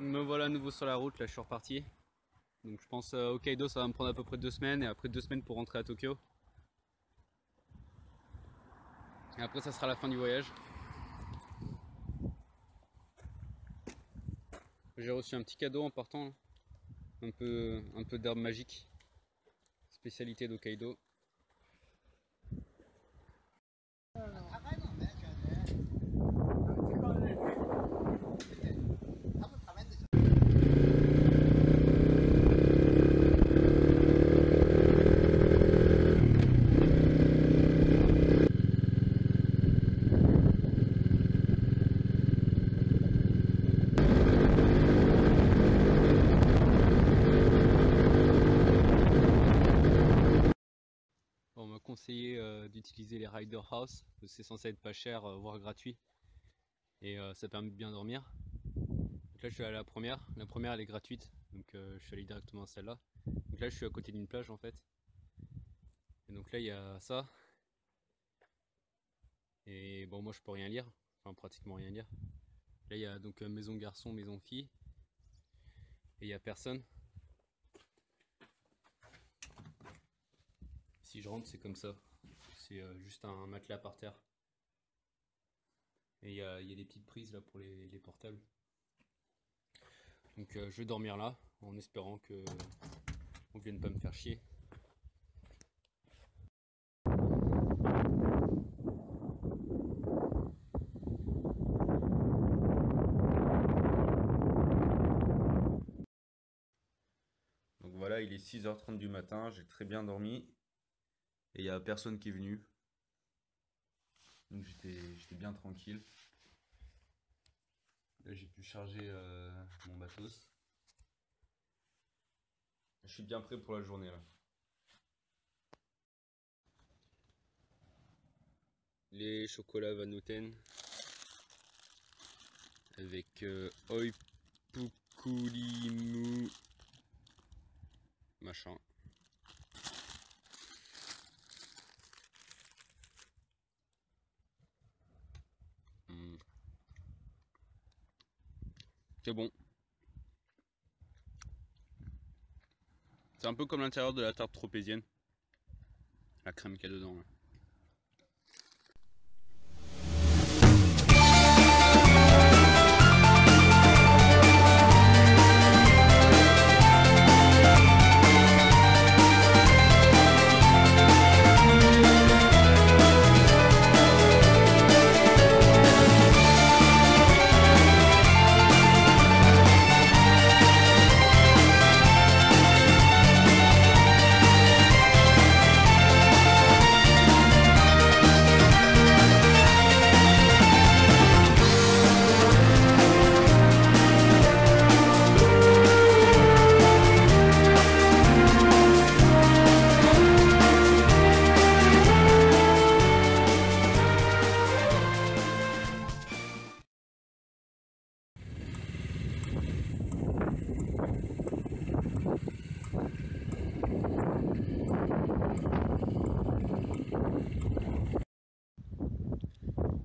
Me voilà à nouveau sur la route, là je suis reparti. Donc je pense Hokkaido ça va me prendre à peu près 2 semaines et après 2 semaines pour rentrer à Tokyo. Et après ça sera la fin du voyage. J'ai reçu un petit cadeau en partant, un peu d'herbe magique, spécialité d'Hokkaido. On m'a conseillé d'utiliser les Rider House, c'est censé être pas cher, voire gratuit, et ça permet de bien dormir. Donc là je suis allé à la première elle est gratuite, donc je suis allé directement à celle-là. Donc là je suis à côté d'une plage en fait, et donc là il y a ça, et bon moi je peux rien lire, enfin pratiquement rien lire. Là il y a donc maison garçon, maison fille, et il y a personne. Si je rentre c'est comme ça, c'est juste un matelas par terre. Et il y a des petites prises là pour les portables. Donc je vais dormir là en espérant que on vienne pas me faire chier. Donc voilà, il est 6h30 du matin, j'ai très bien dormi. Et il n'y a personne qui est venu. Donc j'étais bien tranquille. Là j'ai pu charger mon matos. Je suis bien prêt pour la journée là. Les chocolats Vanouten avec Oipukulimu machin. C'est bon. C'est un peu comme l'intérieur de la tarte tropézienne. La crème qu'il y a dedans. Ouais.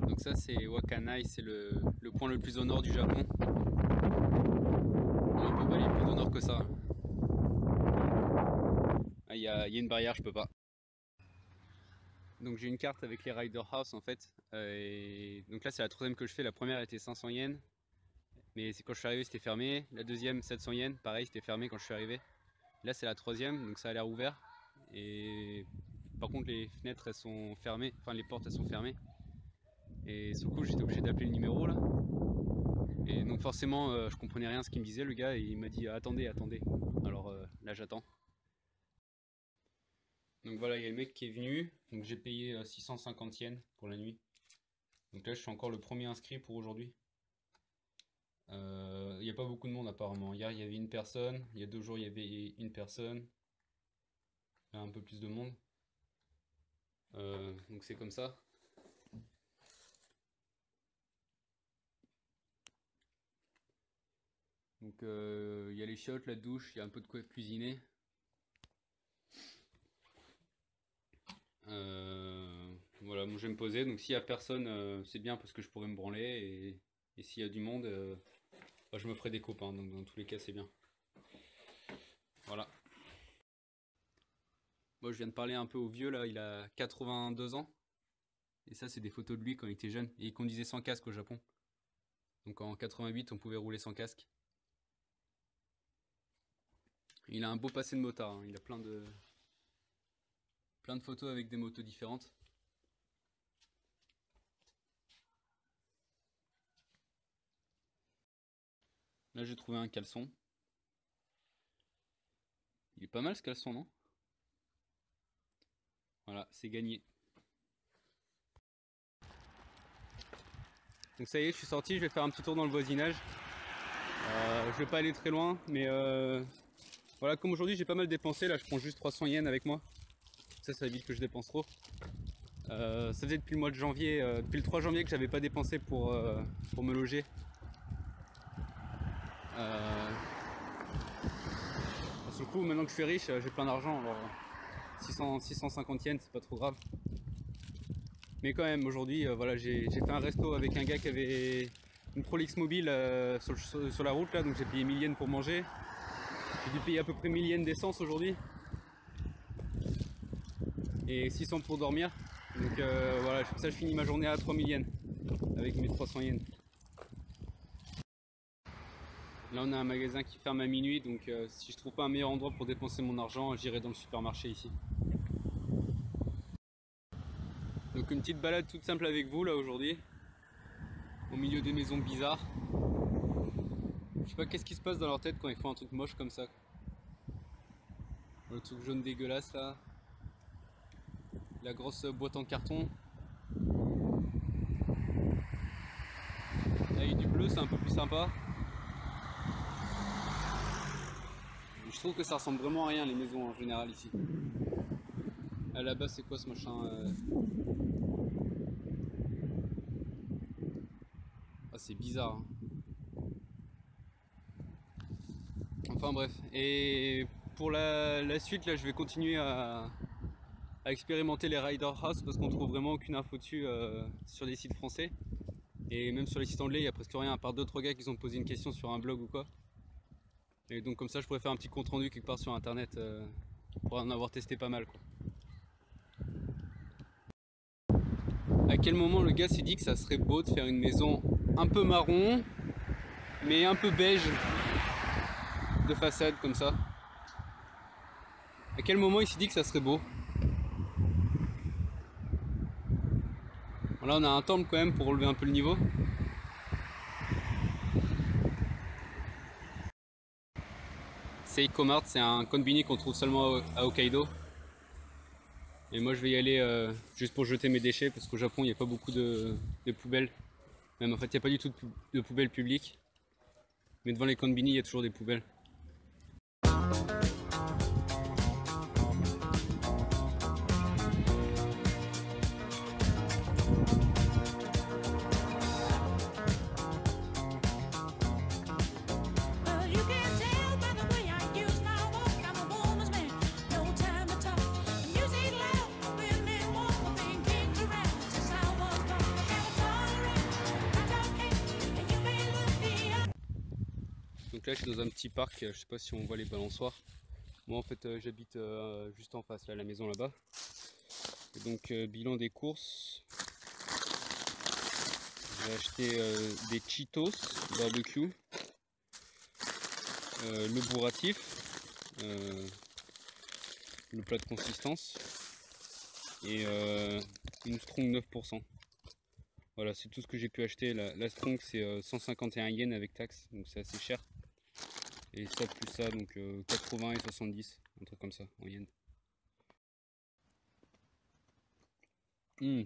Donc ça c'est Wakanai, c'est le point le plus au nord du Japon. On peut pas aller plus au nord que ça. Ah, il y a une barrière, je peux pas. Donc j'ai une carte avec les Rider House en fait. Et donc là c'est la troisième que je fais. La première était 500 yens. Mais quand je suis arrivé c'était fermé. La deuxième 700 yens, pareil c'était fermé quand je suis arrivé. Là c'est la troisième, donc ça a l'air ouvert. Et par contre les fenêtres elles sont fermées, enfin les portes elles sont fermées. Et sur le coup j'étais obligé d'appeler le numéro là. Et donc forcément je comprenais rien à ce qu'il me disait le gars et il m'a dit attendez, attendez. Alors là j'attends. Donc voilà, il y a le mec qui est venu, donc j'ai payé 650 yens pour la nuit. Donc là je suis encore le premier inscrit pour aujourd'hui. Il n'y a pas beaucoup de monde apparemment. Hier il y avait une personne, il y a 2 jours il y avait une personne. Là un peu plus de monde. Donc c'est comme ça. Donc il y a les chiottes, la douche, il y a un peu de quoi cuisiner. Voilà, moi je vais me poser. Donc s'il y a personne, c'est bien parce que je pourrais me branler. Et s'il y a du monde, Enfin, je me ferai des copains, donc dans tous les cas c'est bien. Voilà. Moi je viens de parler un peu au vieux là, il a 82 ans. Et ça c'est des photos de lui quand il était jeune. Et il conduisait sans casque au Japon. Donc en 88 on pouvait rouler sans casque. Il a un beau passé de motard, hein. Il a plein de photos avec des motos différentes. Là j'ai trouvé un caleçon. Il est pas mal ce caleçon, non? Voilà, c'est gagné. Donc ça y est, je suis sorti, je vais faire un petit tour dans le voisinage. Je vais pas aller très loin, mais voilà, comme aujourd'hui j'ai pas mal dépensé, là je prends juste 300 yens avec moi. Ça évite que je dépense trop. Ça faisait depuis le mois de janvier, depuis le 3 janvier que j'avais pas dépensé pour me loger. Sur le coup, maintenant que je suis riche, j'ai plein d'argent, alors 650 yens c'est pas trop grave. Mais quand même, aujourd'hui, voilà, j'ai fait un resto avec un gars qui avait une Prolix mobile sur la route, là, donc j'ai payé 1000 yens pour manger. J'ai dû payer à peu près 1000 yens d'essence aujourd'hui. Et 600 pour dormir. Donc voilà, comme ça je finis ma journée à 3000 yens avec mes 300 yens. Là on a un magasin qui ferme à minuit, donc si je trouve pas un meilleur endroit pour dépenser mon argent, j'irai dans le supermarché ici. Donc une petite balade toute simple avec vous là aujourd'hui, au milieu des maisons bizarres. Je sais pas qu'est-ce qui se passe dans leur tête quand ils font un truc moche comme ça. Le truc jaune dégueulasse là. La grosse boîte en carton. Là il y a du bleu, c'est un peu plus sympa. Je trouve que ça ressemble vraiment à rien les maisons en général ici. Ah, là-bas c'est quoi ce machin Ah, c'est bizarre, hein. Enfin bref, et pour la suite là je vais continuer à expérimenter les Rider House parce qu'on trouve vraiment aucune info dessus sur des sites français. Et même sur les sites anglais il n'y a presque rien à part 2-3 gars qui ont posé une question sur un blog ou quoi. Et donc comme ça je pourrais faire un petit compte rendu quelque part sur internet pour en avoir testé pas mal quoi. À quel moment le gars s'est dit que ça serait beau de faire une maison un peu marron mais un peu beige de façade comme ça? À quel moment il s'est dit que ça serait beau? Bon, là on a un temple quand même pour relever un peu le niveau. Seiko Mart, c'est un konbini qu'on trouve seulement à Hokkaido. Et moi je vais y aller juste pour jeter mes déchets parce qu'au Japon il n'y a pas beaucoup de poubelles. Même en fait il n'y a pas du tout de poubelles publiques. Mais devant les konbini il y a toujours des poubelles. Donc là je suis dans un petit parc, je sais pas si on voit les balançoires. Moi en fait j'habite juste en face, là, la maison là-bas. Et donc bilan des courses. J'ai acheté des Cheetos barbecue, le bourratif, le plat de consistance et une strong 9%. Voilà, c'est tout ce que j'ai pu acheter. La strong c'est 151 yens avec taxe, donc c'est assez cher. Et ça plus ça, donc 80 et 70, un truc comme ça en yens.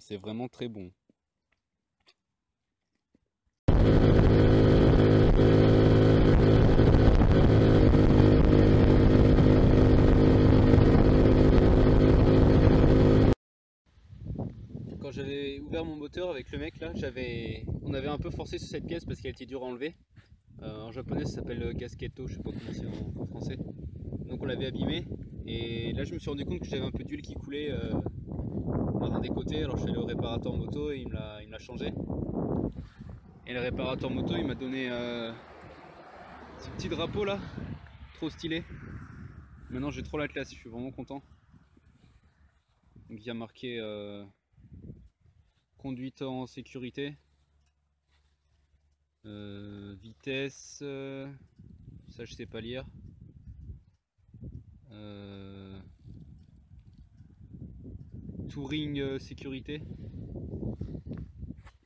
C'est vraiment très bon. Quand j'avais ouvert mon moteur avec le mec là, on avait un peu forcé sur cette pièce parce qu'elle était dure à enlever. En japonais ça s'appelle gasketto, je sais pas comment c'est en français. Donc on l'avait abîmé et là je me suis rendu compte que j'avais un peu d'huile qui coulait dans des côtés. Alors je suis allé au réparateur moto et il me l'a changé. Et le réparateur moto il m'a donné Ce petit drapeau là, trop stylé. Maintenant j'ai trop la classe, je suis vraiment content. Donc il y a marqué conduite en sécurité, vitesse, ça je sais pas lire. Touring sécurité.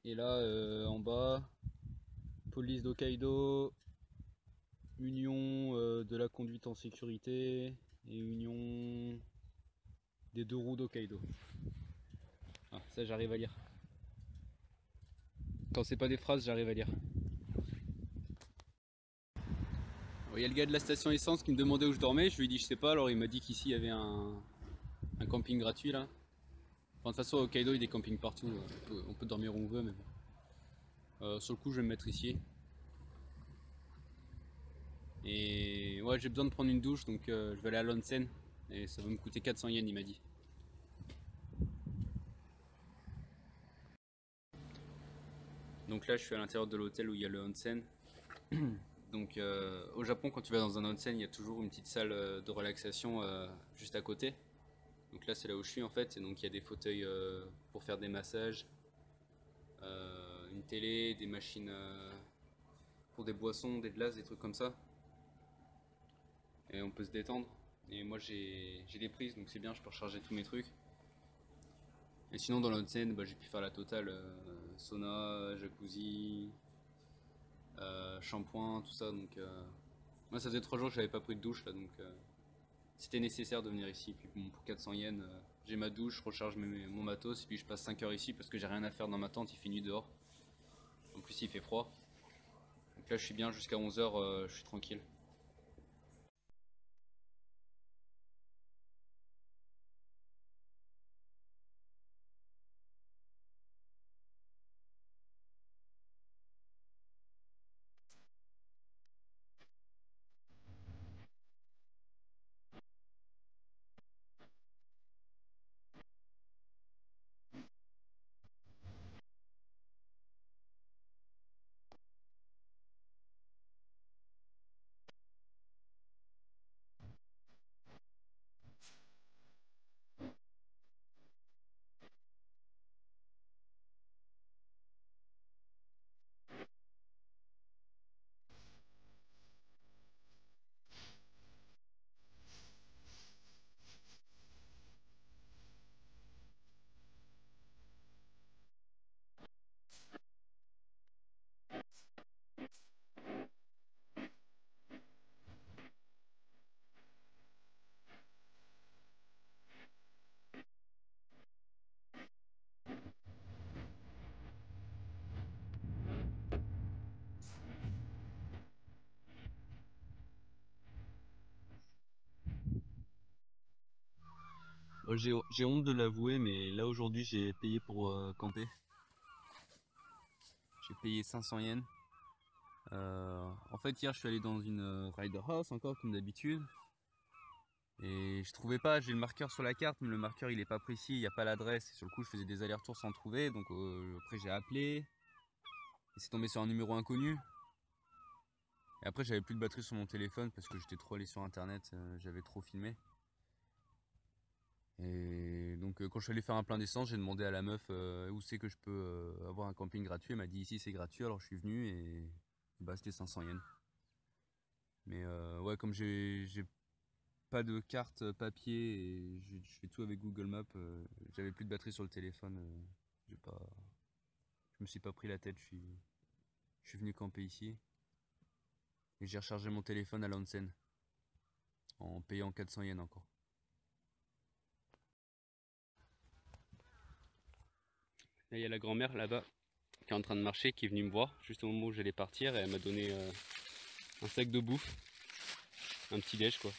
Et là en bas, police d'Hokkaido, union de la conduite en sécurité et union des deux roues d'Hokkaido. Ah, ça j'arrive à lire. Quand c'est pas des phrases, j'arrive à lire. Il y a le gars de la station essence qui me demandait où je dormais, je lui ai dit je sais pas, alors il m'a dit qu'ici il y avait un camping gratuit là. Enfin, de toute façon, au Hokkaido, il y a des campings partout, on peut dormir où on veut, mais bon. Sur le coup, je vais me mettre ici. Et ouais, j'ai besoin de prendre une douche, donc je vais aller à l'onsen, et ça va me coûter 400 yens, il m'a dit. Donc là, je suis à l'intérieur de l'hôtel où il y a le onsen. Donc au Japon, quand tu vas dans un onsen, il y a toujours une petite salle de relaxation juste à côté. Donc là, c'est là où je suis en fait, et donc il y a des fauteuils pour faire des massages, une télé, des machines pour des boissons, des glaces, des trucs comme ça. Et on peut se détendre. Et moi j'ai des prises, donc c'est bien, je peux recharger tous mes trucs. Et sinon dans l'onsen, j'ai pu faire la totale, sauna, jacuzzi, shampoing, tout ça. Donc moi ça faisait 3 jours que j'avais pas pris de douche là, donc c'était nécessaire de venir ici. Puis bon, pour 400 yens, j'ai ma douche, je recharge mon matos, et puis je passe 5 heures ici parce que j'ai rien à faire dans ma tente, il fait nuit dehors. En plus il fait froid. Donc là je suis bien jusqu'à 11 heures, je suis tranquille. J'ai honte de l'avouer, mais là aujourd'hui j'ai payé pour camper. J'ai payé 500 yens. En fait, hier je suis allé dans une rider house encore comme d'habitude. Et je trouvais pas, j'ai le marqueur sur la carte, mais le marqueur il est pas précis, il n'y a pas l'adresse. Et sur le coup, je faisais des allers-retours sans trouver. Donc après, j'ai appelé. Et c'est tombé sur un numéro inconnu. Et après, j'avais plus de batterie sur mon téléphone parce que j'étais trop allé sur internet, j'avais trop filmé. Et donc quand je suis allé faire un plein d'essence, j'ai demandé à la meuf où c'est que je peux avoir un camping gratuit. Elle m'a dit ici c'est gratuit, alors je suis venu et bah c'était 500 yens. Mais ouais, comme j'ai pas de carte papier et je fais tout avec Google Maps, j'avais plus de batterie sur le téléphone. J'ai pas, je me suis pas pris la tête, je suis venu camper ici et j'ai rechargé mon téléphone à l'onsen en payant 400 yens encore. Là, il y a la grand-mère là-bas qui est en train de marcher, qui est venue me voir juste au moment où j'allais partir et elle m'a donné un sac de bouffe, un petit déj quoi.